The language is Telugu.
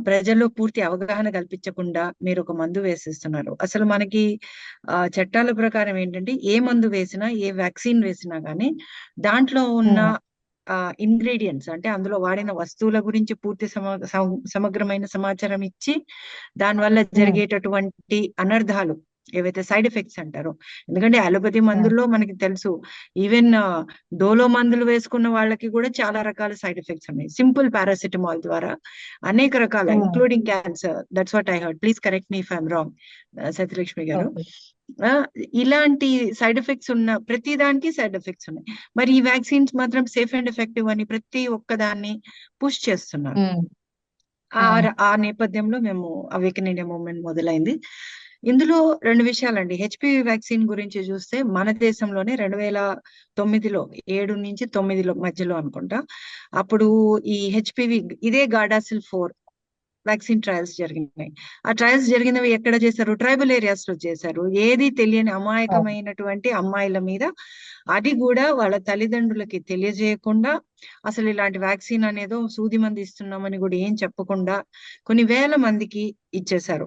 ప్రజల్లో పూర్తి అవగాహన కల్పించకుండా మీరు ఒక మందు వేసేస్తున్నారు. అసలు మనకి చట్టాల ప్రకారం ఏంటంటే ఏ మందు వేసినా, ఏ వ్యాక్సిన్ వేసినా గానీ దాంట్లో ఉన్న ఉమ్, ఇంగ్రీడియంట్స్ అంటే అందులో వాడిన వస్తువుల గురించి పూర్తి సమగ్రమైన సమాచారం ఇచ్చి దానివల్ల ఉమ్, జరిగేటటువంటి అనర్థాలు ఏవైతే సైడ్ ఎఫెక్ట్స్ అంటారో, ఎందుకంటే అలోపతి ఉమ్, మందుల్లో మనకి తెలుసు ఈవెన్ డోలో మందులు వేసుకున్న వాళ్ళకి కూడా చాలా రకాల సైడ్ ఎఫెక్ట్స్ ఉన్నాయి. సింపుల్ పారాసిటమాల్ ద్వారా అనేక రకాల um, including cancer. That's what I heard. Please correct me if I'm wrong Satyalakshmi గారు. ఓకే. ఆ, ఇలాంటి సైడ్ ఎఫెక్ట్స్ ఉన్న ప్రతి దానికి సైడ్ ఎఫెక్ట్స్ ఉన్నాయి. మరి ఈ వ్యాక్సిన్స్ మాత్రం సేఫ్ అండ్ ఎఫెక్టివ్ అని ప్రతి ఒక్కదాన్ని పుష్ చేస్తున్నారు. ఉమ్, ఆ ఉమ్, ఆ నేపథ్యంలో మేము అవేకన్ ఇండియా మూవ్మెంట్ మొదలైంది. ఇందులో రెండు విషయాలండి. హెచ్పివి వ్యాక్సిన్ గురించి చూస్తే మన దేశంలోనే 2009లో 7 నుంచి 9 మధ్యలో అనుకుంటా, అప్పుడు ఈ హెచ్పివి ఇదే గాడాసిల్ 4 వ్యాక్సిన్ ట్రయల్స్ జరిగినాయి. ఆ ట్రయల్స్ జరిగినవి ఎక్కడ చేశారు? ట్రైబల్ ఏరియాస్ లో చేశారు. ఏది తెలియని అవును. అమాయకమైనటువంటి అమ్మాయిల మీద, అది కూడా వాళ్ళ తల్లిదండ్రులకి తెలియజేయకుండా, అసలు ఇలాంటి వ్యాక్సిన్ అనేదో సూది మంది ఇస్తున్నామని కూడా ఏం చెప్పకుండా కొన్ని వేల మందికి ఇచ్చేశారు.